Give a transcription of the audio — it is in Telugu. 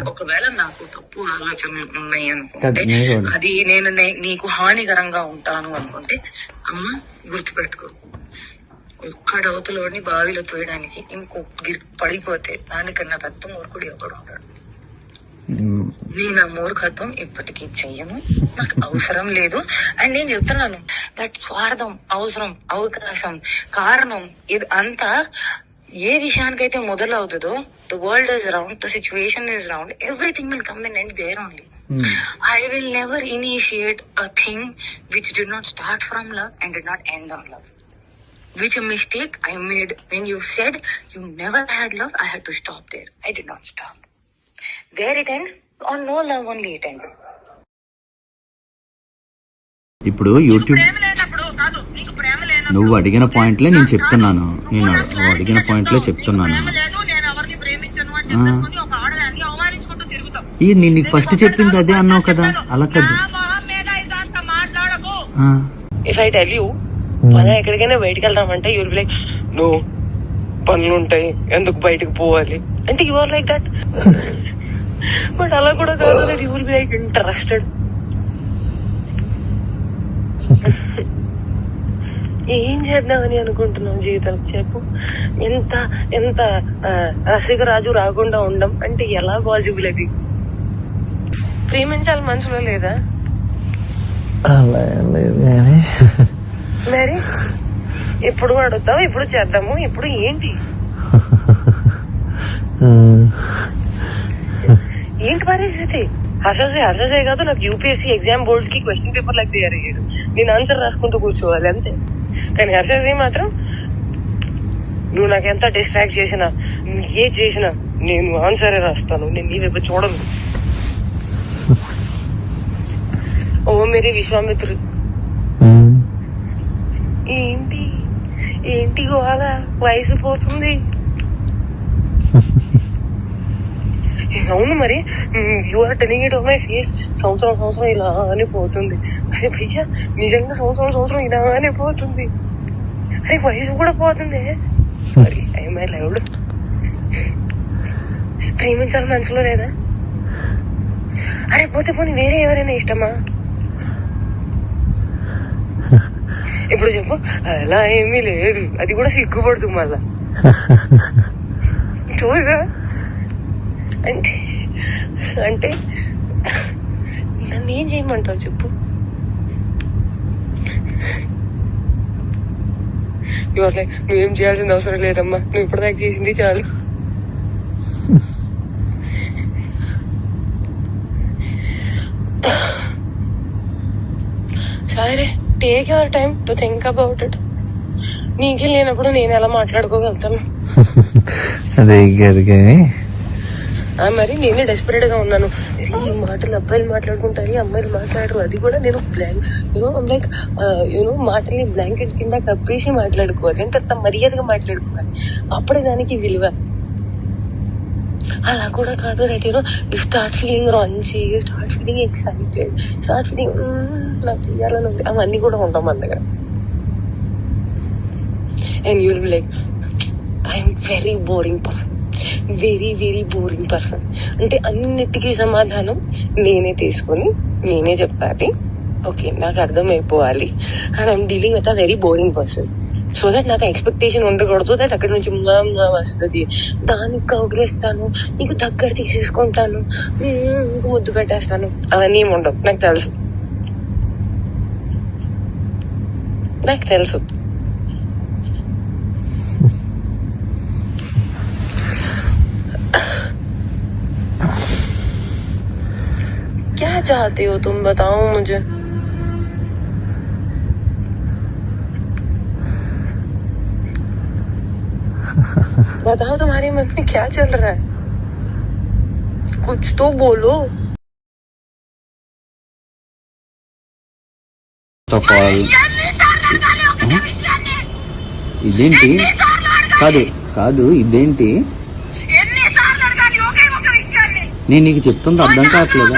ఒకవేళ నాకు తప్పు ఆలోచనలు ఉన్నాయి అనుకుంటే, అది నేను నీకు హానికరంగా ఉంటాను అనుకుంటే, అమ్మ గుర్తుపెట్టుకో, ఒక్కడ అవతలోని బావిలో తోయడానికి ఇంకో పడిపోతే దానికన్నా పెద్ద మూర్ఖుడు ఎవడు ఉంటాడు. నేను ఆ మూర్ఖత్వం ఇప్పటికీ చెయ్యను, నాకు అవసరం లేదు. అండ్ నేను చెప్తున్నాను, దట్ స్వార్థం, అవసరం, అవకాశం, కారణం, ఇది అంతా ఏ విషయానికైతే మొదలవుతుందో, the world is round, the situation is round, everything will come and end there only. I will never initiate a thing which did not start from love and did not end on love. Which a mistake I made when you said you never had love, I had to stop there. I did not stop. Where it end? On no love only it ended. ఇప్పుడు యూట్యూబ్ నువ్వు అడిగిన పాయింట్లే నేను చెప్తున్నాను, నువ్వు అడిగిన పాయింట్లే చెప్తున్నాను. నేను నీకు ఫస్ట్ చెప్పింది అదే అన్నావు కదా, అలా కదా. ఇఫ్ ఐ టెల్ యూ పద ఎక్కడికైనా బయటకు వెళ్దామంటే you will be like, no పనులు ఉంటాయి, ఎందుకు బయటకు పోవాలి అంటే, you are like that. But అలా కూడా కాదు, you will be like interested. ఏం చేద్దామని అనుకుంటున్నావు జీవితం చెప్పు. ఎంత ఎంత రసికరాజు రాకుండా ఉండం అంటే ఎలా పాసిబుల్? అది ప్రేమించాలి మనసులో లేదా? మరి ఎప్పుడు అడుగుతావు, ఇప్పుడు చేద్దాము, ఇప్పుడు ఏంటి ఏంటి పరిస్థితి? హర్షసే కాదు, నాకు యూపీఎస్సీ ఎగ్జామ్ బోర్డ్స్ కి క్వశ్చన్ పేపర్ లాగా తయారు అయ్యాడు, నేను ఆన్సర్ రాసుకుంటూ కూర్చోవాలి అంతే. కానీ హర్షసే మాత్రం నువ్వు నాకు ఎంత డిస్ట్రాక్ట్ చేసినా, ఏ చేసినా నేను ఆన్సరే రాస్తాను, నేను నీ వైపు చూడను. ఓ మేరీ విశ్వామిత్రుడు, ఏంటి ఏంటి గోళ, వయసు పోతుంది. అవును మరి, you are telling it on my face. సంవత్సరం ఇలానే పోతుంది. అరే భయ్యా నిజంగా సంవత్సరం ఇలానే పోతుంది. అరే వయసు కూడా పోతుంది. Sorry I my loved. ప్రేమించాలి మనసులో లేదా? అరే పోతే పోనీ వేరే ఎవరైనా ఇష్టమా? ఇప్పుడు చెప్పు. అలా ఏమీ లేదు, అది కూడా సిగ్గుపడుతుంది మళ్ళా. చూసా అంటే అంటే నన్ను ఏం చేయమంటావు చెప్పు? నువ్వేం చేయాల్సిన అవసరం లేదమ్మా, నువ్వు ఇప్పటిదాకా చేసింది చాలు. సరే, take your time to think about it. నీకే లేనప్పుడు నేను ఎలా మాట్లాడుకోగలుగుతాను? మరి నేనే డెస్పరేట్ గా ఉన్నాను. ఈ మాటలు అబ్బాయిలు మాట్లాడుకుంటారు, అమ్మాయిలు మాట్లాడరు. అది కూడా నేను లైక్ మాటల్ని బ్లాంకెట్ కింద కప్పేసి మాట్లాడుకోవాలి, అంటే అంత మర్యాదగా మాట్లాడుకోవాలి, అప్పుడే దానికి విలువ. అలా కూడా కాదు, that you start feeling raunchy, you start feeling excited, start feeling నాకు చేయాలని ఉంది, అవన్నీ కూడా ఉంటాం మన దగ్గర. And you will be like, I'm very boring person, very very boring person. అంటే అన్నిటికీ సమాధానం నేనే తీసుకొని నేనే చెప్పాలి. ఓకే, నాకు అర్థమైపోవాలి. And I'm dealing with a very boring person. So that నాకు ఎక్స్పెక్టేషన్ ఉండకూడదు, దట్ అక్కడి నుంచి వస్తుంది, దానికి కౌగిలిస్తాను, నీకు దగ్గర తీసేసుకుంటాను, నీకు ముద్దు పెట్టేస్తాను, అవన్నీ ఏమి ఉండవు. నాకు తెలుసు. क्या चाहते हो तुम, बताओ मुझे. बताओ तुम्हारे मन में क्या चल रहा है, कुछ तो बोलो. ఇదేంటి? కాదు ఇదేంటి? నేను నీకు చెప్తుంది అర్థం కావట్లేదా?